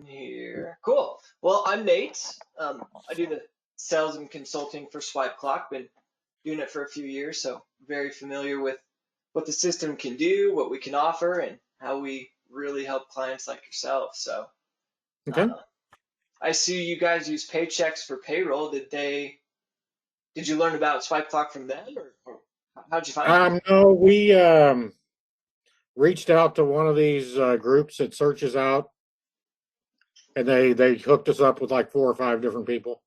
Here. Cool. Well, I'm Nate. I do the sales and consulting for Swipeclock. Been doing it for a few years, so very familiar with what the system can do, what we can offer, and how we really help clients like yourself. So Okay. I see you guys use paychecks for payroll. Did you learn about Swipeclock from them, or how'd you find it? No, we reached out to one of these groups that searches out, and they hooked us up with like 4 or 5 different people.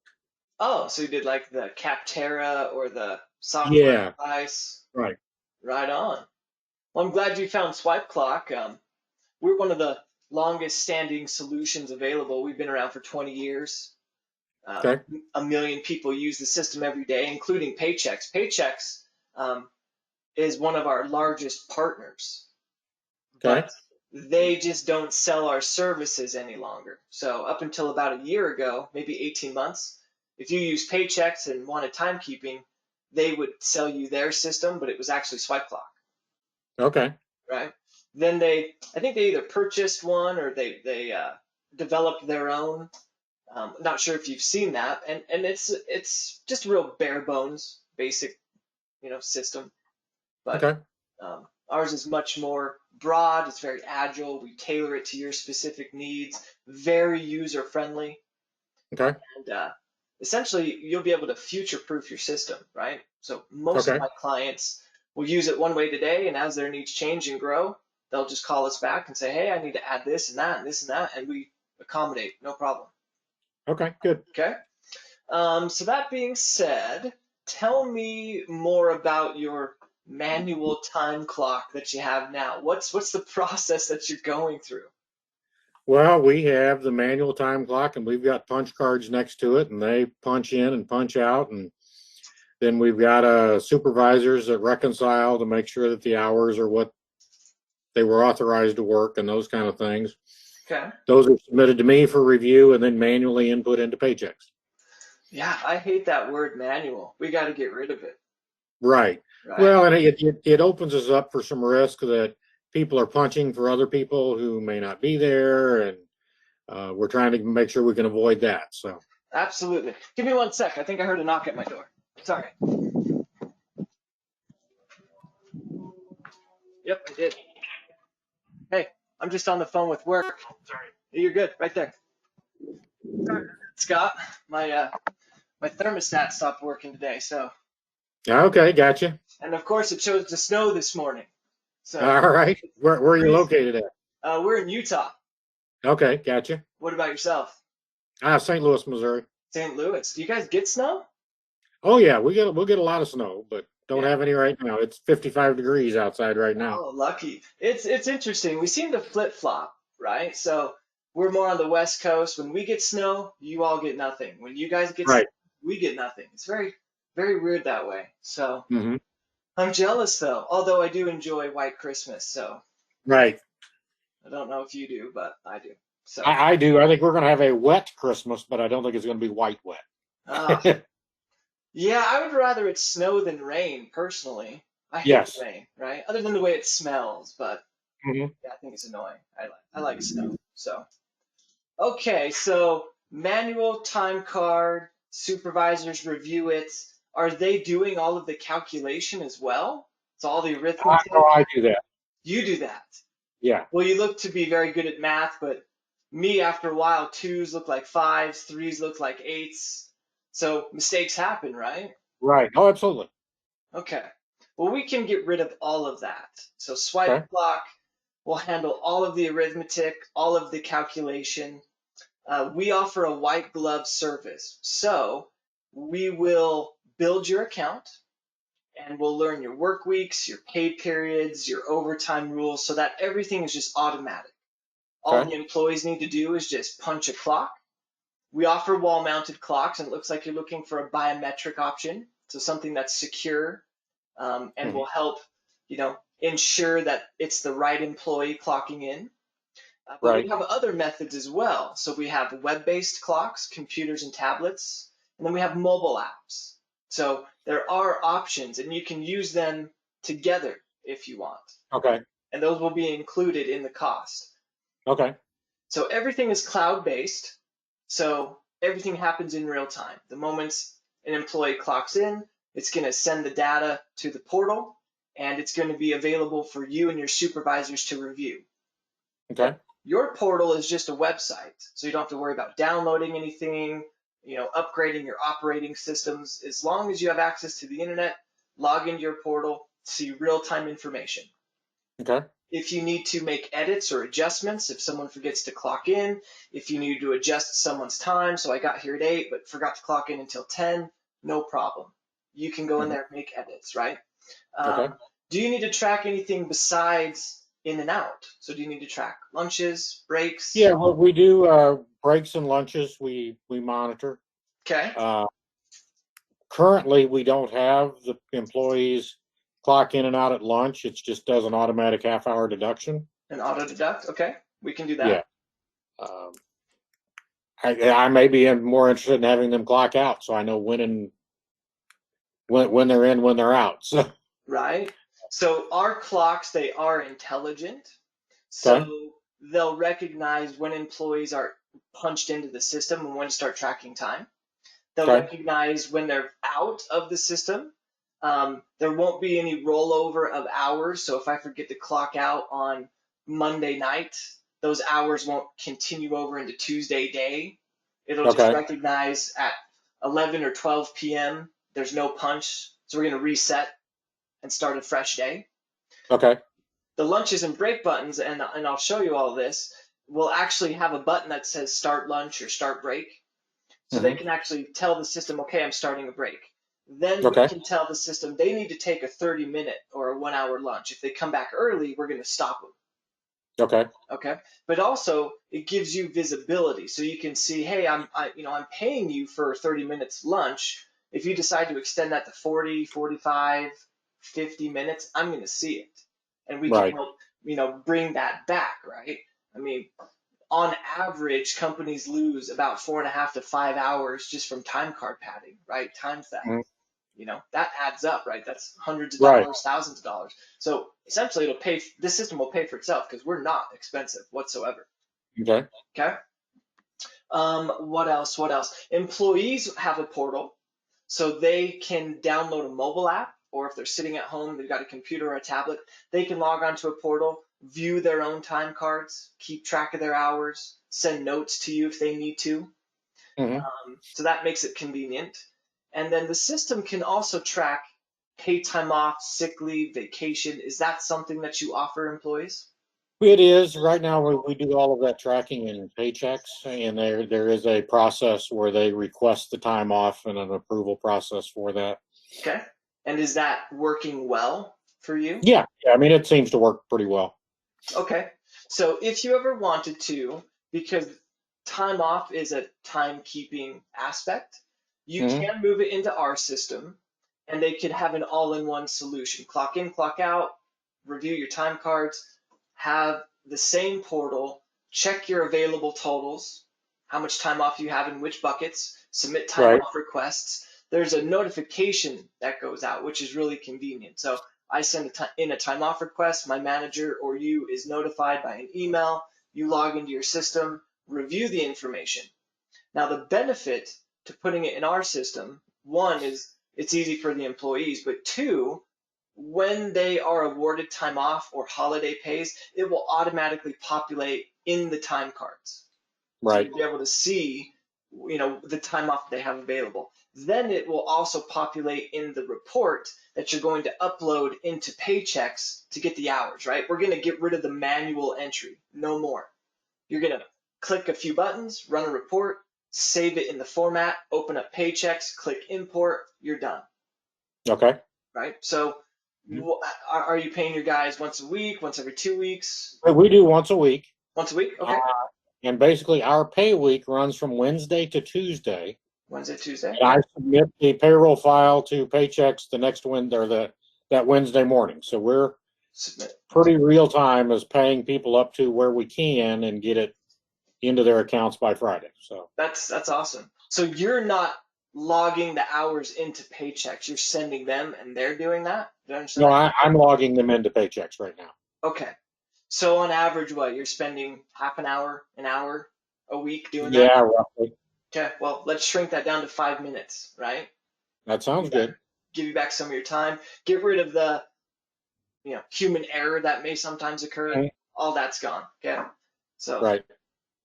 Oh, so you did like the Capterra or the software Yeah, advice? right. Right on. Well, I'm glad you found Swipeclock. We're one of the longest standing solutions available. We've been around for 20 years. Uh, Okay. a million people use the system every day, including Paychex. Paychex is one of our largest partners, Okay. but they just don't sell our services any longer. So up until about a year ago, maybe 18 months, if you use Paychex and wanted timekeeping, they would sell you their system, but it was actually Swipeclock. Okay. Right? Then I think they either purchased one or they developed their own. Not sure if you've seen that, and it's just a real bare bones, basic, system. But Okay. ours is much more broad. It's very agile. We tailor it to your specific needs. Very user friendly, Okay. and essentially you'll be able to future proof your system, right? So most of Okay. my clients will use it one way today, and as their needs change and grow, they'll just call us back and say, hey, I need to add this and that and this and that, and we accommodate, no problem. Okay. Good. Okay. So that being said, tell me more about your manual time clock that you have now. What's the process that you're going through? Well, we have the manual time clock, and we've got punch cards next to it, and they punch in and punch out, and then we've got supervisors that reconcile to make sure that the hours are what they were authorized to work and those kind of things. Okay. Those are submitted to me for review and then manually input into Paychecks. Yeah, I hate that word manual. We got to get rid of it, Right. right? Well, and it opens us up for some risk that people are punching for other people who may not be there, and we're trying to make sure we can avoid that. So, Absolutely. Give me 1 sec. I think I heard a knock at my door. Sorry. Yep, I did. Hey, I'm just on the phone with work. Sorry. You're good, right there. Sorry, Scott. My thermostat stopped working today, so okay, gotcha. and of course it chose to snow this morning. So All right. Where are you freezing. located at? We're in Utah. Okay, gotcha. What about yourself? St. Louis, Missouri. St. Louis. Do you guys get snow? Oh yeah, we'll get a lot of snow, but don't Yeah. have any right now. It's 55 degrees outside right now. Oh, lucky. It's interesting. We seem to flip flop, right? So we're more on the West Coast. When we get snow, you all get nothing. When you guys get snow, Right. we get nothing. It's very, very weird that way. So Hmm. I'm jealous though, although I do enjoy White Christmas. So Right. I don't know if you do, but I do. So I do. I think we're going to have a wet Christmas, but I don't think it's going to be white uh, wet. yeah, I would rather it snow than rain, personally. I hate Yes. rain, right? Other than the way it smells, but Hmm. yeah, I think it's annoying. I like snow. So okay, so manual time card, supervisors review it. Are they doing all of the calculation as well? So all the arithmetic? I do that. You do that. Yeah. Well, you look to be very good at math, but me, after a while, twos look like fives, threes look like eights. So mistakes happen, right? Right. Oh, absolutely. Okay. Well, we can get rid of all of that. So Okay. Swipeclock will handle all of the arithmetic, all of the calculation. We offer a white glove service. So we will build your account and we'll learn your work weeks, your pay periods, your overtime rules so that everything is just automatic. All Okay. the employees need to do is just punch a clock. We offer wall mounted clocks, and it looks like you're looking for a biometric option. So something that's secure and Hmm. will help, ensure that it's the right employee clocking in. But we Right. have other methods as well. So we have web-based clocks, computers and tablets, and then we have mobile apps. So there are options, and you can use them together if you want. Okay. And those will be included in the cost. Okay. So everything is cloud-based. So everything happens in real time. The moment an employee clocks in, it's going to send the data to the portal, and it's going to be available for you and your supervisors to review. Okay. Your portal is just a website, so you don't have to worry about downloading anything, upgrading your operating systems. As long as you have access to the internet, log into your portal, see real-time information. Okay. If you need to make edits or adjustments, if someone forgets to clock in, if you need to adjust someone's time, so I got here at 8 but forgot to clock in until 10, no problem. You can go in there and make edits, right? Okay. Do you need to track anything besides in and out? So do you need to track lunches, breaks? Yeah, well, we do breaks and lunches. We monitor. Okay. Currently, we don't have the employees clock in and out at lunch. It just does an automatic half-hour deduction. An auto deduct? Okay, we can do that. Yeah. I may be more interested in having them clock out, so I know when they're in, when they're out. So. Right. So our clocks, they are intelligent. So Okay. they'll recognize when employees are punched into the system and when to start tracking time. They'll Okay. recognize when they're out of the system. There won't be any rollover of hours. So if I forget to clock out on Monday night, those hours won't continue over into Tuesday day. It'll just Okay. recognize at 11 or 12 p.m. there's no punch. So we're going to reset and start a fresh day. Okay. The lunches and break buttons, and I'll show you all this, will actually have a button that says start lunch or start break. So they can actually tell the system, okay, I'm starting a break. Then we Okay. can tell the system they need to take a 30-minute or a 1-hour lunch. If they come back early, we're going to stop them. Okay. Okay. But also it gives you visibility. So you can see, hey, I'm paying you for 30 minutes lunch. If you decide to extend that to 40, 45, 50 minutes, I'm going to see it. And we can Right. help, bring that back, right? I mean, on average, companies lose about 4.5 to 5 hours just from time card padding, right? Time theft. Mhm. That adds up, right? That's hundreds of Right. dollars, thousands of dollars. So essentially, this system will pay for itself because we're not expensive whatsoever. Okay. Okay. What else? What else? Employees have a portal, so they can download a mobile app, or if they're sitting at home, they've got a computer or a tablet, they can log onto a portal, view their own time cards, keep track of their hours, send notes to you if they need to. Mm-hmm. So that makes it convenient. And then the system can also track paid time off, sick leave, vacation. Is that something that you offer employees? It is. Right now, we do all of that tracking in paychecks, and there is a process where they request the time off and an approval process for that. Okay. And is that working well for you? Yeah. I mean, it seems to work pretty well. Okay. So if you ever wanted to, because time off is a timekeeping aspect, you Mm-hmm. can move it into our system and they could have an all-in-one solution. Clock in, clock out, review your time cards, have the same portal, check your available totals, how much time off you have in which buckets, submit time Right. off requests. There's a notification that goes out, which is really convenient. So I send in a time off request, my manager or you is notified by an email, you log into your system, review the information. Now the benefit to putting it in our system, one is it's easy for the employees, but two, when they are awarded time off or holiday pays, it will automatically populate in the time cards. So Right. you'll be able to see, the time off they have available. Then it will also populate in the report that you're going to upload into paychecks to get the hours, right? We're going to get rid of the manual entry, no more. You're going to click a few buttons, run a report, save it in the format, open up paychecks, click import, you're done, Okay. right? So are you paying your guys once a week, once every 2 weeks? We do once a week. Once a week? Okay. And basically, our pay week runs from Wednesday to Tuesday. Wednesday, Tuesday. And I submit the payroll file to Paychecks the next that Wednesday morning. So we're Submit. pretty real time as paying people up to where we can and get it into their accounts by Friday. So That's awesome. So you're not logging the hours into paychecks. You're sending them and they're doing that? Did I understand no, that? I'm logging them into Paychecks right now. Okay. So on average, what, you're spending half an hour a week doing that? Yeah, roughly. Okay, well, let's shrink that down to 5 minutes, right? That Give you sounds back, good. give you back some of your time. Get rid of the, human error that may sometimes occur. Mhm. All that's gone. Okay, so Right.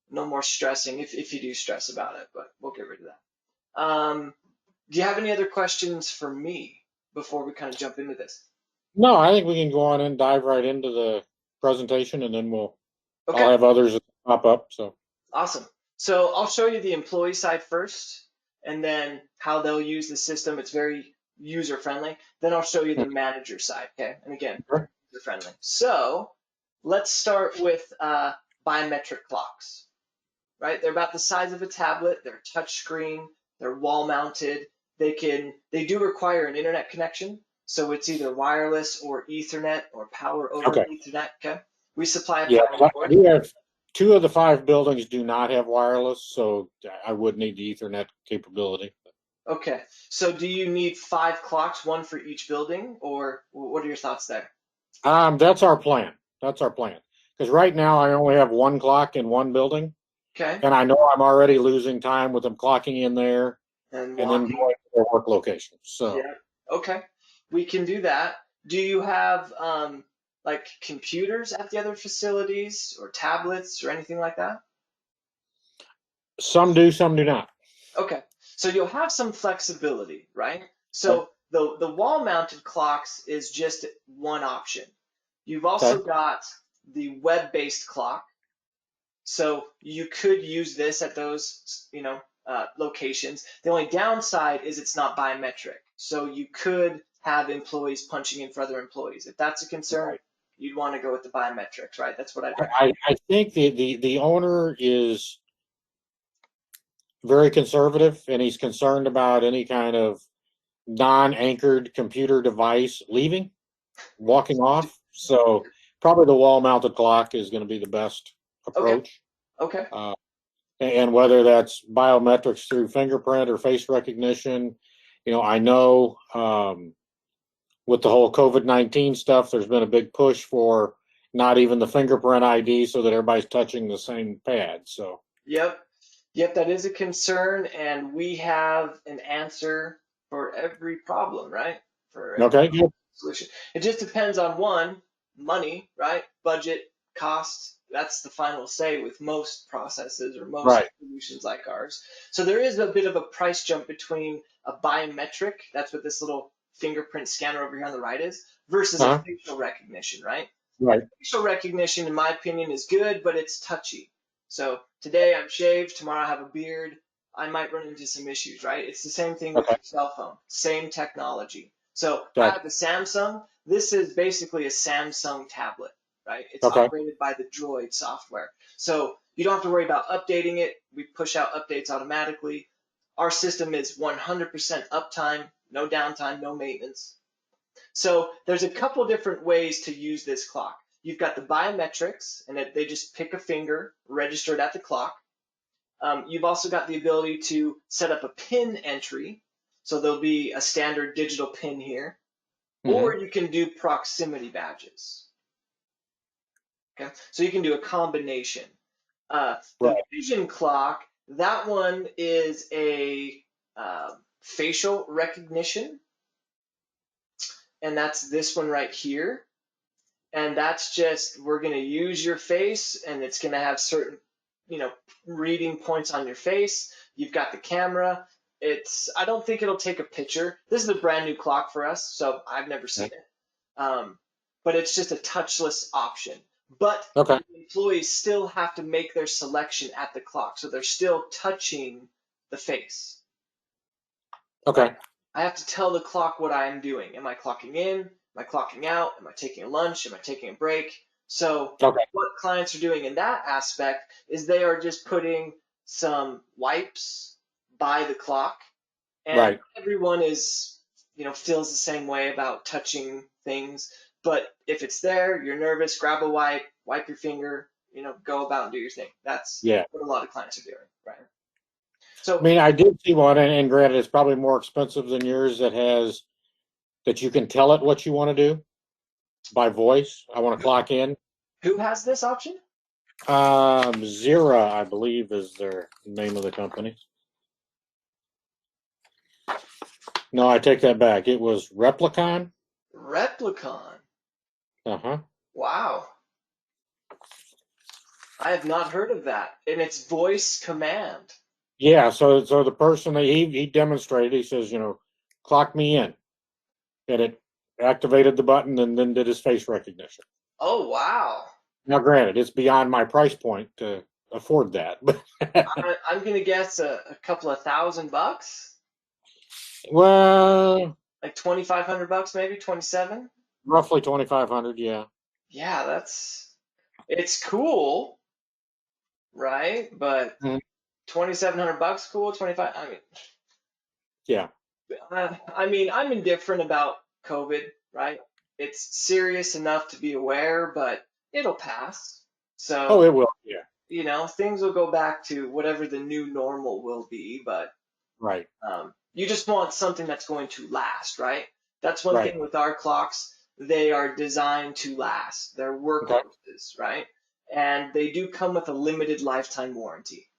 no more stressing if you do stress about it, but we'll get rid of that. Do you have any other questions for me before we kind of jump into this? No, I think we can go on and dive right into the presentation, and then I'll Okay, have others that pop up. So, awesome. So I'll show you the employee side first, and then how they'll use the system. It's very user friendly. Then I'll show you the manager side. Okay, and again, sure. user friendly. So let's start with biometric clocks. Right? They're about the size of a tablet. They're touch screen. They're wall mounted. They do require an internet connection. So it's either wireless or Ethernet or power over Okay. Ethernet. Okay. We supply a Yeah, power I cord. do have two of the five buildings do not have wireless, so I would need the Ethernet capability. Okay. So do you need 5 clocks, one for each building, or what are your thoughts there? That's our plan. That's our plan. Because right now I only have one clock in one building, Okay. and I know I'm already losing time with them clocking in there And and then walking. going to their work location. So, Yeah. Okay. We can do that. Do you have like computers at the other facilities or tablets or anything like that? some do, some do not. Okay. So you'll have some flexibility, right? Okay. So the wall mounted clocks is just one option. You've also Okay. got the web-based clock. So you could use this at those, locations. The only downside is it's not biometric. So you could have employees punching in for other employees. If that's a concern, Right. you'd want to go with the biometrics, right? That's what I'd recommend. I think the owner is very conservative, and he's concerned about any kind of non-anchored computer device walking off. So probably the wall-mounted clock is going to be the best Okay. approach. Okay. Uh, and whether that's biometrics through fingerprint or face recognition, I know with the whole COVID-19 stuff, there's been a big push for not even the fingerprint ID so that everybody's touching the same pad. So, Yep. Yep, that is a concern, and we have an answer for every problem, right? For every okay, good. solution. It just depends on one, money, right? Budget, cost. That's the final say with most processes or most Right. solutions like ours. So there is a bit of a price jump between a biometric, that's what this little fingerprint scanner over here on the right is, versus a Uh-huh. facial recognition, right? Right. Facial recognition, in my opinion, is good, but it's touchy. So today I'm shaved, tomorrow I have a beard. I might run into some issues, right? It's the same thing with Okay. your cell phone, same technology. So I Okay. have the Samsung. This is basically a Samsung tablet, right? It's Okay. operated by the Droid software. So you don't have to worry about updating it. We push out updates automatically. Our system is 100% uptime, no downtime, no maintenance. So there's a couple different ways to use this clock. You've got the biometrics, and they just pick a finger, register it at the clock. You've also got the ability to set up a pin entry. So there'll be a standard digital pin here. Or Mm-hmm. you can do proximity badges. Okay, so you can do a combination. The Right. vision clock, that one is a facial recognition, and that's this one right here. And that's just, we're going to use your face, and it's going to have certain, reading points on your face. You've got the camera. I don't think it'll take a picture. This is a brand new clock for us, so I've never seen it. But it's just a touchless option. But Okay. employees still have to make their selection at the clock, so they're still touching the face. Okay. I have to tell the clock what I am doing. Am I clocking in? Am I clocking out? Am I taking a lunch? Am I taking a break? So Okay. what clients are doing in that aspect is they are just putting some wipes by the clock, and Right. everyone is, feels the same way about touching things. But if it's there, you're nervous, grab a wipe, wipe your finger, go about and do your thing. That's Yeah. what a lot of clients are doing, right? I So mean, I did see one, and granted, it's probably more expensive than yours that you can tell it what you want to do by voice. I want to clock in. Who has this option? Zira, I believe, is their name of the company. No, I take that back. It was Replicon. Replicon. Uh-huh. Wow. I have not heard of that. And it's voice command. Yeah, so the person that he demonstrated, he says, clock me in. And it activated the button and then did his face recognition. Oh, wow. Now, granted, it's beyond my price point to afford that, but I'm going to guess a couple of $1,000. well, Like 2,500 bucks, maybe 27. roughly 2,500. Yeah. Yeah, it's cool, right? But Mhm. 2,700 bucks, cool. 25. Yeah. I mean, I'm indifferent about COVID, right? It's serious enough to be aware, but it'll pass. Oh, So, it will. Yeah. things will go back to whatever the new normal will be, but Right. you just want something that's going to last, right? That's one Right. thing with our clocks. They are designed to last. They're Okay. workhorses, right? And they do come with a limited lifetime warranty.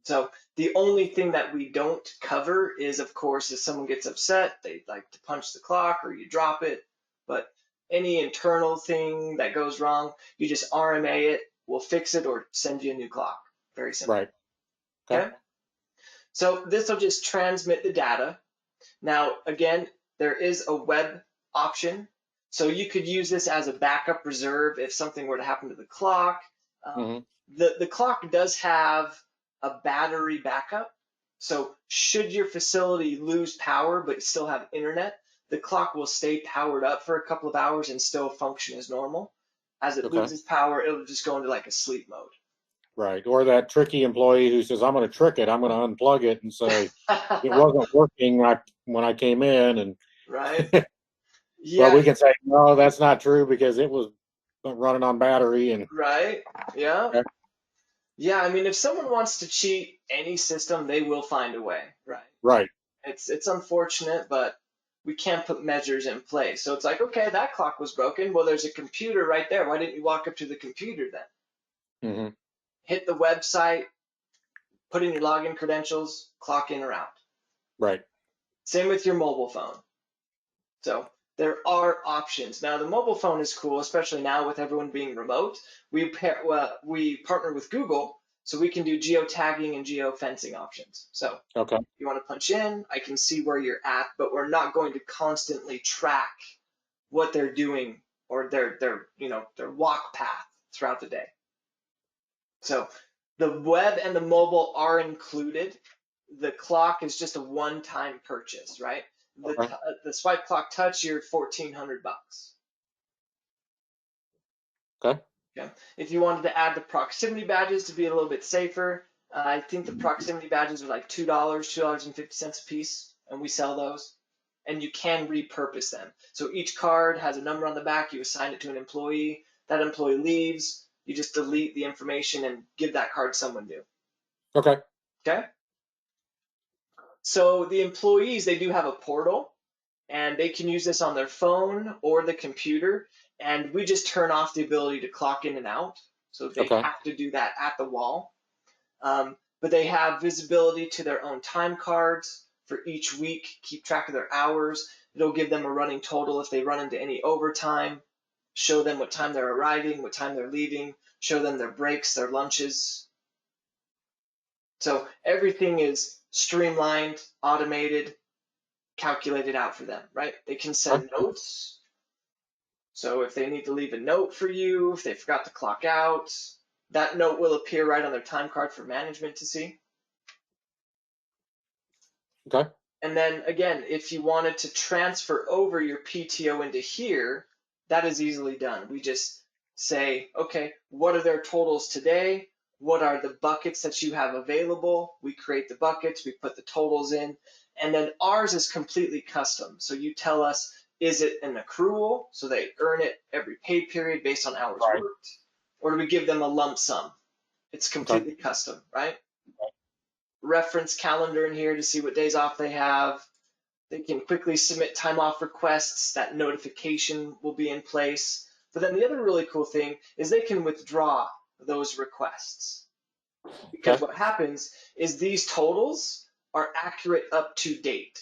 So the only thing that we don't cover is, of course, if someone gets upset, they like to punch the clock or you drop it. But any internal thing that goes wrong, you just RMA it, we'll fix it or send you a new clock. Very simple. Right. Okay. Okay? So this will just transmit the data. Now, again, there is a web option. So you could use this as a backup reserve if something were to happen to the clock. Um, Hmm. the clock does have a battery backup. So should your facility lose power but still have internet, the clock will stay powered up for a couple of hours and still function as normal. As it Okay. loses power, it'll just go into like a sleep mode. Right. Or that tricky employee who says, "I'm going to trick it. I'm going to unplug it and say it wasn't working when I came in," and Right? but Yeah, we can say, "No, that's not true because it was running on battery." And right. Yeah. okay. Yeah, I mean, if someone wants to cheat any system, they will find a way, right? Right. It's unfortunate, but we can't put measures in place. So it's like, okay, that clock was broken. Well, there's a computer right there. Why didn't you walk up to the computer then? Hmm. Hit the website, put in your login credentials, clock in or out. Right. Same with your mobile phone. So there are options. Now the mobile phone is cool, especially now with everyone being remote. We partner with Google, so we can do geotagging and geofencing options. So Okay. you want to punch in, I can see where you're at, but we're not going to constantly track what they're doing or their walk path throughout the day. So the web and the mobile are included. The clock is just a one-time purchase, right? The Okay. the Swipeclock Touch, you're 1,400 bucks. Okay. Okay. If you wanted to add the proximity badges to be a little bit safer, I think the proximity badges are like $2.50 a piece, and we sell those. And you can repurpose them. So each card has a number on the back. You assign it to an employee. That employee leaves. You just delete the information and give that card to someone new. Okay. Okay. So the employees, they do have a portal and they can use this on their phone or the computer. And we just turn off the ability to clock in and out. So they Okay. have to do that at the wall. But they have visibility to their own time cards for each week, keep track of their hours. It'll give them a running total if they run into any overtime, show them what time they're arriving, what time they're leaving, show them their breaks, their lunches. So everything is streamlined, automated, calculated out for them, right? They can Okay. send notes. So if they need to leave a note for you, if they forgot to clock out, that note will appear right on their time card for management to see. Okay. And then again, if you wanted to transfer over your PTO into here, that is easily done. We just say, okay, what are their totals today? What are the buckets that you have available? We create the buckets, we put the totals in, and then ours is completely custom. So you tell us, is it an accrual? So they earn it every pay period based on hours Right. worked, or do we give them a lump sum? It's Okay. completely custom, right? Reference calendar in here to see what days off they have. They can quickly submit time off requests. That notification will be in place. But then the other really cool thing is they can withdraw those requests. Because what happens is these totals are accurate up to date.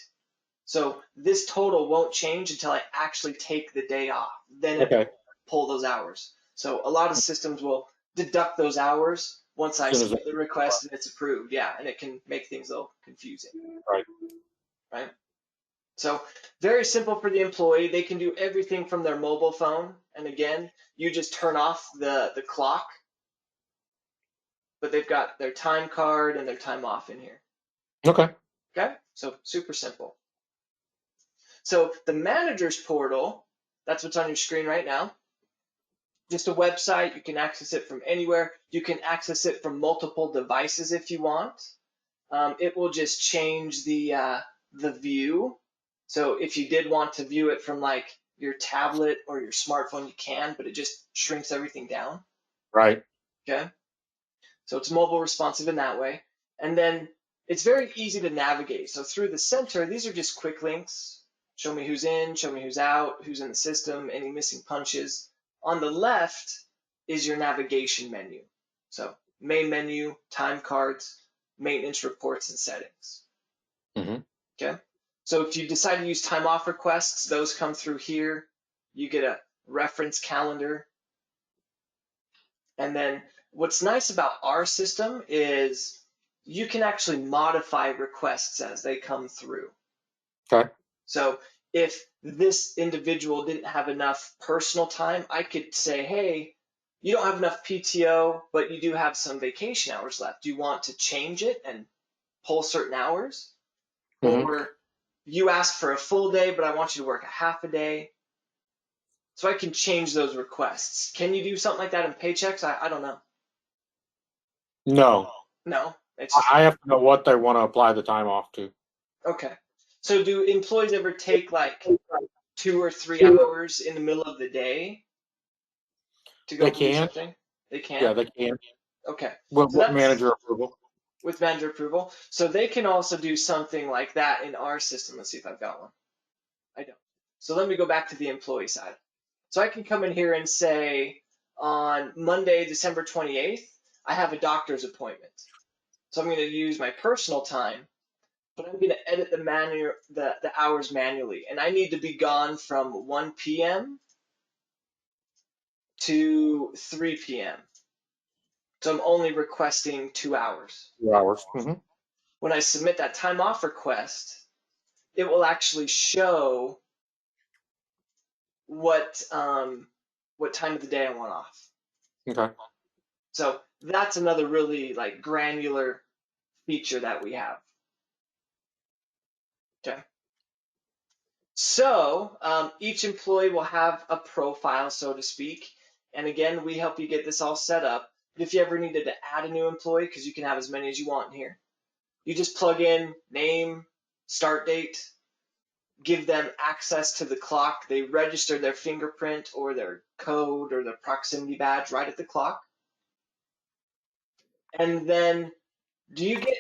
So this total won't change until I actually take the day off. Then it will pull those hours. So a lot of systems will deduct those hours once I submit the request and it's approved. Yeah, and it can make things a little confusing. Right. So very simple for the employee. They can do everything from their mobile phone. And again, you just turn off the clock, but they've got their time card and their time off in here. Okay, so super simple. So the manager's portal, that's what's on your screen right now. Just a website. You can access it from anywhere. You can access it from multiple devices if you want. It will just change the view. So if you did want to view it from like your tablet or your smartphone, you can, but it just shrinks everything down. Right. Okay. So it's mobile responsive in that way. And then it's very easy to navigate. So through the center, these are just quick links. Show me who's in, show me who's out, who's in the system, any missing punches. On the left is your navigation menu. So main menu, time cards, maintenance reports, and settings. Okay. So if you decide to use time off requests, those come through here. You get a reference calendar. And then what's nice about our system is you can actually modify requests as they come through. Okay. So if this individual didn't have enough personal time, I could say, hey, you don't have enough PTO, but you do have some vacation hours left. Do you want to change it and pull certain hours? Or you asked for a full day, but I want you to work a half a day. So I can change those requests. Can you do something like that in paychecks? I don't know. No. No. It's just, I have to know what they want to apply the time off to. Okay. So do employees ever take like 2 or 3 hours in the middle of the day to go do something? They can? Yeah, they can. Okay. With manager approval. With manager approval. So they can also do something like that in our system. Let's see if I've got one. I don't. So let me go back to the employee side. So I can come in here and say on Monday, December 28th, I have a doctor's appointment. So I'm going to use my personal time, but I'm going to edit the hours manually. And I need to be gone from 1 p.m. to 3 p.m. So I'm only requesting 2 hours. 2 hours. When I submit that time off request, it will actually show what time of the day I want off. Okay. So that's another really like granular feature that we have. Okay. So each employee will have a profile, so to speak. And again, we help you get this all set up. But if you ever needed to add a new employee, because you can have as many as you want in here, you just plug in name, start date, give them access to the clock. They register their fingerprint or their code or their proximity badge right at the clock. And then do you get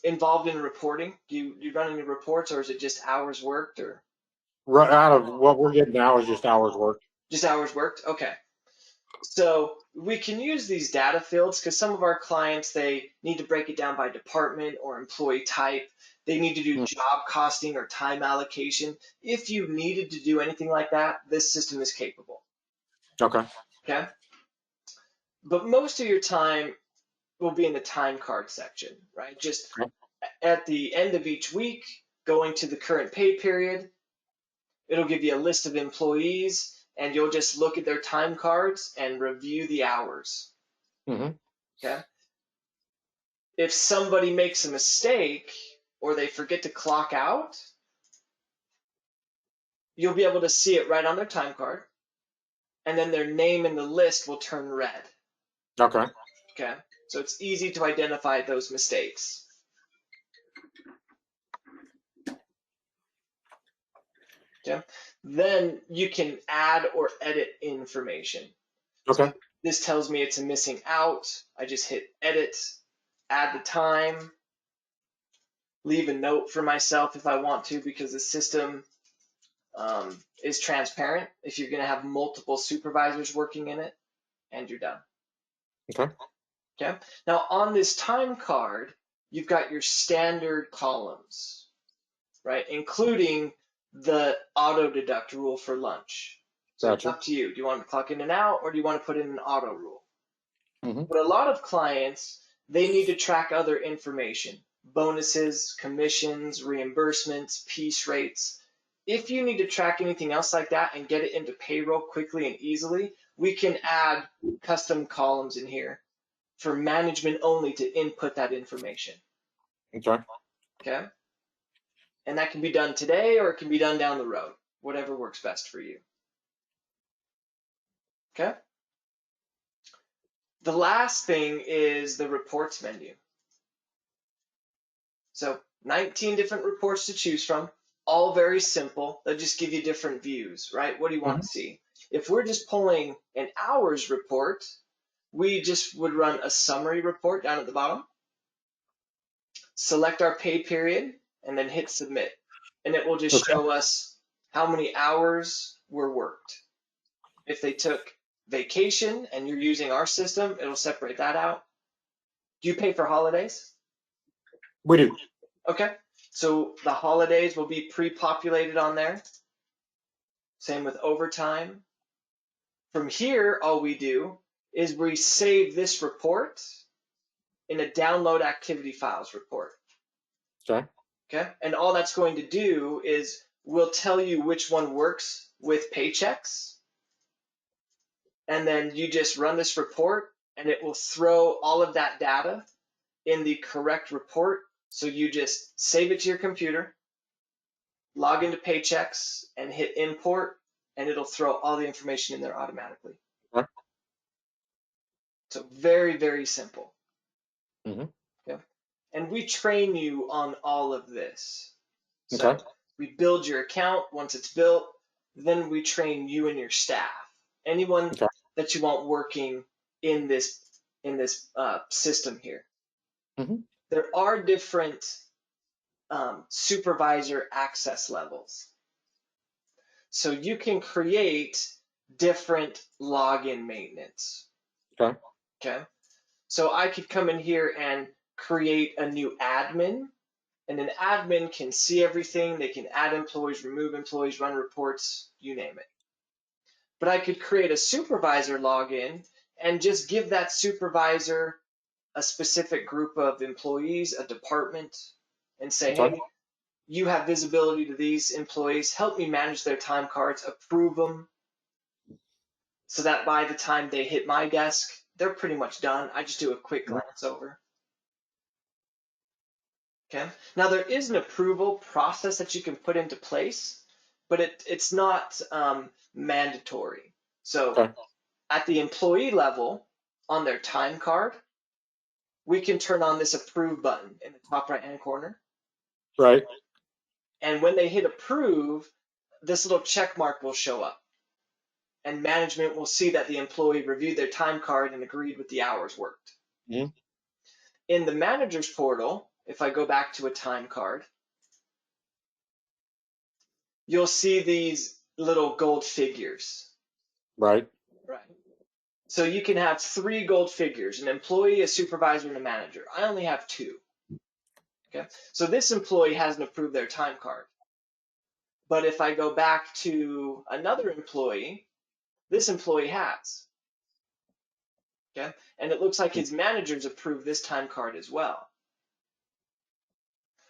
involved in reporting? Do you run any reports, or is it just hours worked? Or right out of what we're getting now is just hours worked. Just hours worked? Okay. So we can use these data fields because some of our clients, they need to break it down by department or employee type. They need to do job costing or time allocation. If you needed to do anything like that, this system is capable. Okay. Okay. But most of your time will be in the time card section, right? Just at the end of each week, going to the current pay period, it'll give you a list of employees, and you'll just look at their time cards and review the hours. Okay. If somebody makes a mistake or they forget to clock out, you'll be able to see it right on their time card, and then their name in the list will turn red. Okay. Okay. So it's easy to identify those mistakes. Okay. Then you can add or edit information. Okay. So this tells me it's a missing out. I just hit edit, add the time, leave a note for myself if I want to, because the system is transparent if you're going to have multiple supervisors working in it, and you're done. Okay. Okay. Now on this time card, you've got your standard columns, right? Including the auto deduct rule for lunch. So it's Gotcha. up to you. Do you want to clock in and out, or do you want to put in an auto rule? Mm-hmm. But a lot of clients, they need to track other information, bonuses, commissions, reimbursements, piece rates. If you need to track anything else like that and get it into payroll quickly and easily, we can add custom columns in here for management only to input that information. Okay. Okay. And that can be done today or it can be done down the road, whatever works best for you. Okay. The last thing is the reports menu. So 19 different reports to choose from, all very simple. They'll just give you different views, right? What do you want to see? If we're just pulling an hours report, we just would run a summary report down at the bottom, select our pay period, and then hit submit. And it will just show us how many hours were worked. If they took vacation and you're using our system, it'll separate that out. Do you pay for holidays? We do. Okay. So the holidays will be pre-populated on there. Same with overtime. From here, all we do is we save this report in a download activity files report. Okay. Okay. And all that's going to do is we'll tell you which one works with paychecks. And then you just run this report and it will throw all of that data in the correct report. So you just save it to your computer, log into paychecks and hit import, and it'll throw all the information in there automatically. Okay. So very, very simple. Mm-hmm. Okay. And we train you on all of this. So Okay. we build your account. Once it's built, then we train you and your staff. Anyone Okay. that you want working in this system here. Mm-hmm. There are different supervisor access levels. So you can create different login maintenance. Okay. Okay. So I could come in here and create a new admin, and an admin can see everything. They can add employees, remove employees, run reports, you name it. But I could create a supervisor login and just give that supervisor a specific group of employees, a department, and say, Okay. hey, you have visibility to these employees, help me manage their time cards, approve them, so that by the time they hit my desk, they're pretty much done. I just do a quick glance over. Okay. Now there is an approval process that you can put into place, but it's not mandatory. So Okay. at the employee level, on their time card, we can turn on this approve button in the top right hand corner. Right. And when they hit approve, this little check mark will show up. And management will see that the employee reviewed their time card and agreed with the hours worked. Mm-hmm. In the manager's portal, if I go back to a time card, you'll see these little gold figures. Right. Right. So you can have 3 gold figures, an employee, a supervisor, and a manager. I only have 2. Okay. So this employee hasn't approved their time card. But if I go back to another employee, this employee has. Okay. And it looks like his managers approved this time card as well.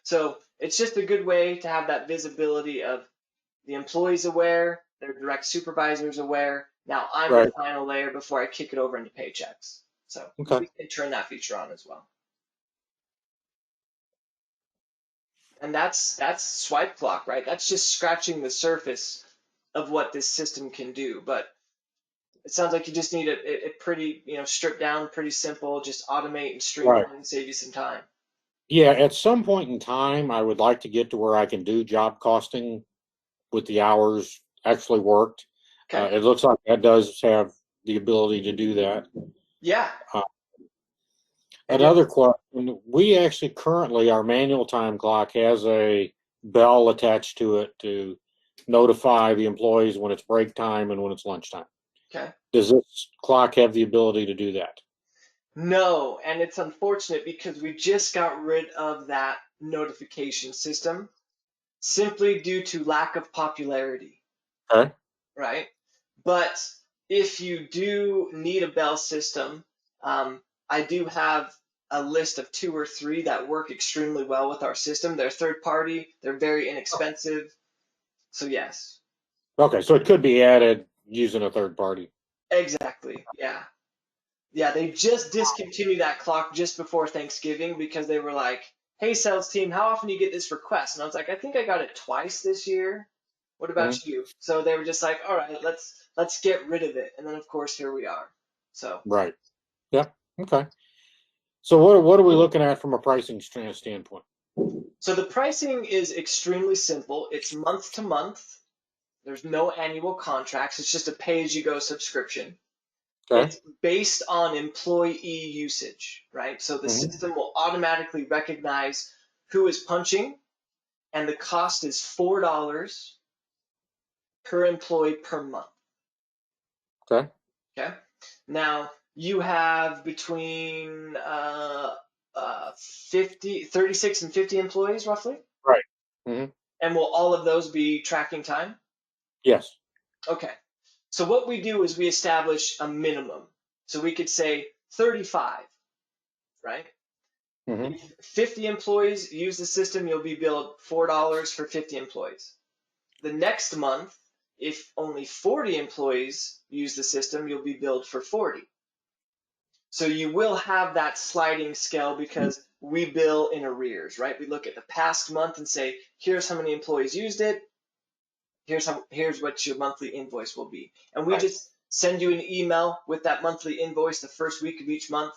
So it's just a good way to have that visibility of the employees aware, their direct supervisors aware. Now I'm Right. the final layer before I kick it over into paychecks. So Okay. we can turn that feature on as well. And that's Swipeclock, right? That's just scratching the surface of what this system can do. But it sounds like you just need it pretty, stripped down, pretty simple, just automate and streamline Right. and save you some time. Yeah. At some point in time, I would like to get to where I can do job costing with the hours actually worked. Okay. It looks like that does have the ability to do that. Yeah. Another question, we actually currently, our manual time clock has a bell attached to it to notify the employees when it's break time and when it's lunchtime. Okay. Does this clock have the ability to do that? No, and it's unfortunate because we just got rid of that notification system simply due to lack of popularity, Okay. right? But if you do need a bell system, I do have a list of 2 or 3 that work extremely well with our system. They're third party, they're very inexpensive. So yes. Okay, so it could be added using a third party. Exactly. Yeah. Yeah, they just discontinued that clock just before Thanksgiving because they were like, "Hey, sales team, how often do you get this request?" And I was like, "I think I got it twice this year. What Mhm. about you?" So they were just like, "All right, let's get rid of it." And then of course here we are. So Right. Yep. Okay. So what are we looking at from a pricing standpoint? so the pricing is extremely simple. It's month to month. There's no annual contracts. It's just a pay-as-you-go subscription. Okay. It's based on employee usage, right? So the Hmm. system will automatically recognize who is punching, and the cost is $4 per employee per month. Okay. Okay. Now you have between 36 and 50 employees roughly, Right. Hmm. and will all of those be tracking time? Yes. Okay. So what we do is we establish a minimum. So we could say 35, right? Hmm. If 50 employees use the system, you'll be billed $4 for 50 employees. The next month, if only 40 employees use the system, you'll be billed for 40. So you will have that sliding scale because we bill in arrears, right? We look at the past month and say, here's how many employees used it. Here's what your monthly invoice will be. And we Right. just send you an email with that monthly invoice the first week of each month.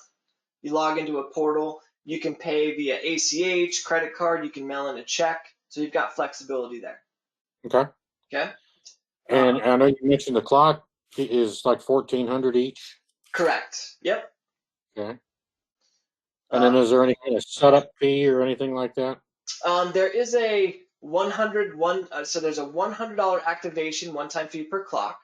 You log into a portal. You can pay via ACH, credit card. You can mail in a check. So you've got flexibility there. Okay. Okay. And I know you mentioned the clock is like 1,400 each. Correct. Yep. Okay. And then Um, is there any kind of setup fee or anything like that? there is a 101. So there's a $100 activation one-time fee per clock.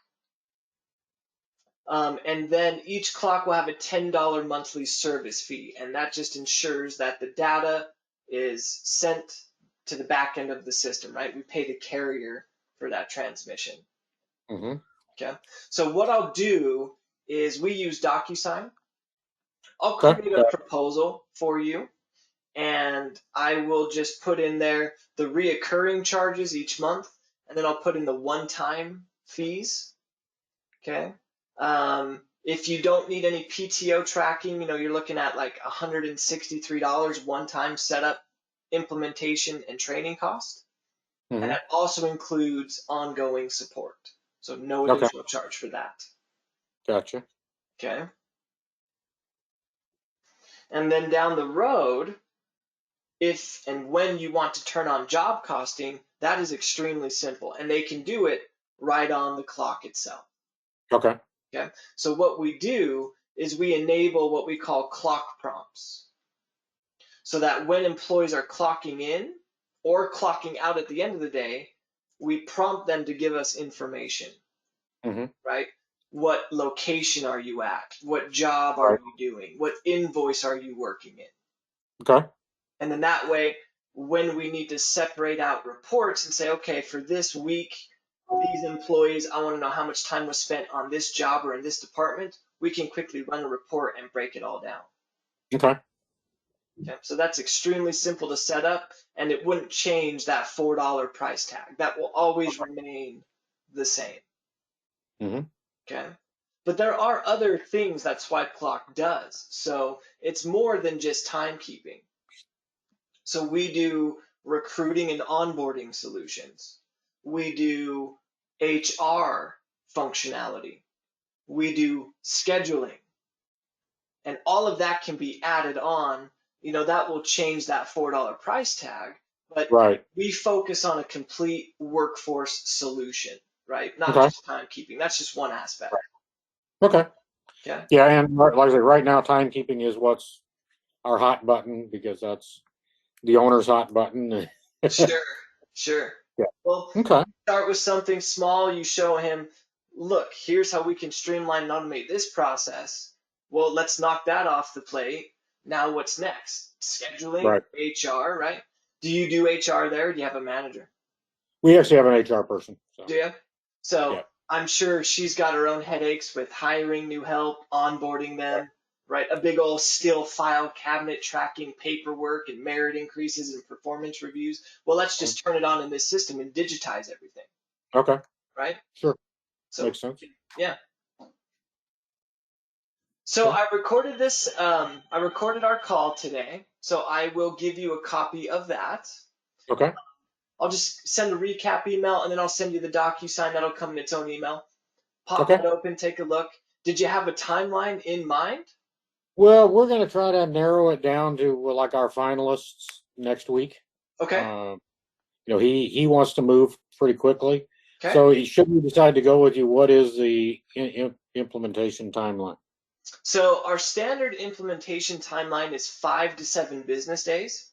And then each clock will have a $10 monthly service fee, and that just ensures that the data is sent to the back end of the system, right? We pay the carrier for that transmission. Hmm. Okay. So what I'll do is we use DocuSign. I'll Okay. create a proposal for you, and I will just put in there the reoccurring charges each month, and then I'll put in the one-time fees. Okay. If you don't need any PTO tracking, you're looking at like $163 one-time setup, implementation, and training cost. And Hmm. that also includes ongoing support. So no Okay. additional charge for that. Gotcha. Okay. And then down the road, if and when you want to turn on job costing, that is extremely simple. And they can do it right on the clock itself. Okay. Okay. So what we do is we enable what we call clock prompts. So that when employees are clocking in or clocking out at the end of the day, we prompt them to give us information, Hmm. right? What location are you at? What job are Right. you doing? What invoice are you working in? Okay. And then that way, when we need to separate out reports and say, okay, for this week, these employees, I want to know how much time was spent on this job or in this department, we can quickly run a report and break it all down. Okay. Okay, so that's extremely simple to set up, and it wouldn't change that $4 price tag. That will always remain the same. Hmm. Okay, but there are other things that Swipeclock does. So it's more than just timekeeping. So we do recruiting and onboarding solutions. We do HR functionality. We do scheduling. And all of that can be added on. That will change that $4 price tag, but Right. we focus on a complete workforce solution, right? Not Okay. just timekeeping. That's just one aspect. Right. Okay. Okay. Yeah, and like I said, right now, timekeeping is what's our hot button because that's the owner's hot button. Sure. Sure. Yeah. Well, Okay. start with something small. You show him, look, here's how we can streamline and automate this process. Well, let's knock that off the plate. Now what's next? Scheduling, Right. HR, right? Do you do HR there? Or do you have a manager? We actually have an HR person. So Do you? So yeah. I'm sure she's got her own headaches with hiring new help, onboarding them, right? A big old still file cabinet tracking paperwork and merit increases and performance reviews. Well, let's just turn it on in this system and digitize everything, Okay. right? Sure. So Makes sense. yeah. So Okay. I recorded this. I recorded our call today. So I will give you a copy of that. Okay. I'll just send a recap email and then I'll send you the DocuSign. That'll come in its own email. Pop Okay. that open, take a look. Did you have a timeline in mind? Well, we're going to try to narrow it down to like our finalists next week. Okay. Um, he wants to move pretty quickly. Okay. So should we decide to go with you, what is the implementation timeline? So our standard implementation timeline is 5 to 7 business days.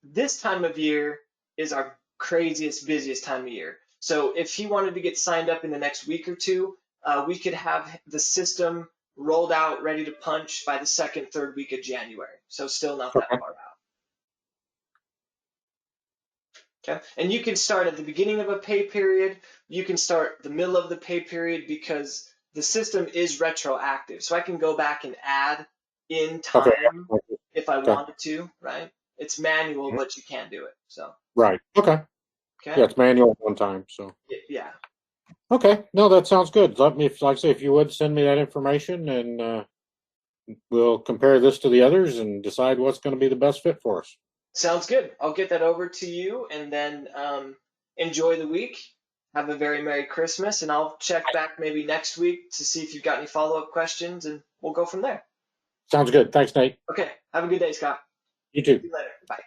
This time of year is our craziest, busiest time of year. So if he wanted to get signed up in the next week or two, we could have the system rolled out, ready to punch by the second, third week of January. So still not that Okay. far out. Okay. And you can start at the beginning of a pay period. You can start the middle of the pay period because the system is retroactive. So I can go back and add in Okay. time if I Okay. wanted to, right? It's manual, but you can do it. So, Right. Okay. okay. Yeah, it's manual one time. So Yeah. okay. No, that sounds good. Let me, like I say, if you would send me that information, and we'll compare this to the others and decide what's going to be the best fit for us. Sounds good. I'll get that over to you and then enjoy the week. Have a very Merry Christmas, and I'll check back maybe next week to see if you've got any follow-up questions, and we'll go from there. Sounds good. Thanks, Nate. Okay. Have a good day, Scott. You too. See you later. Bye.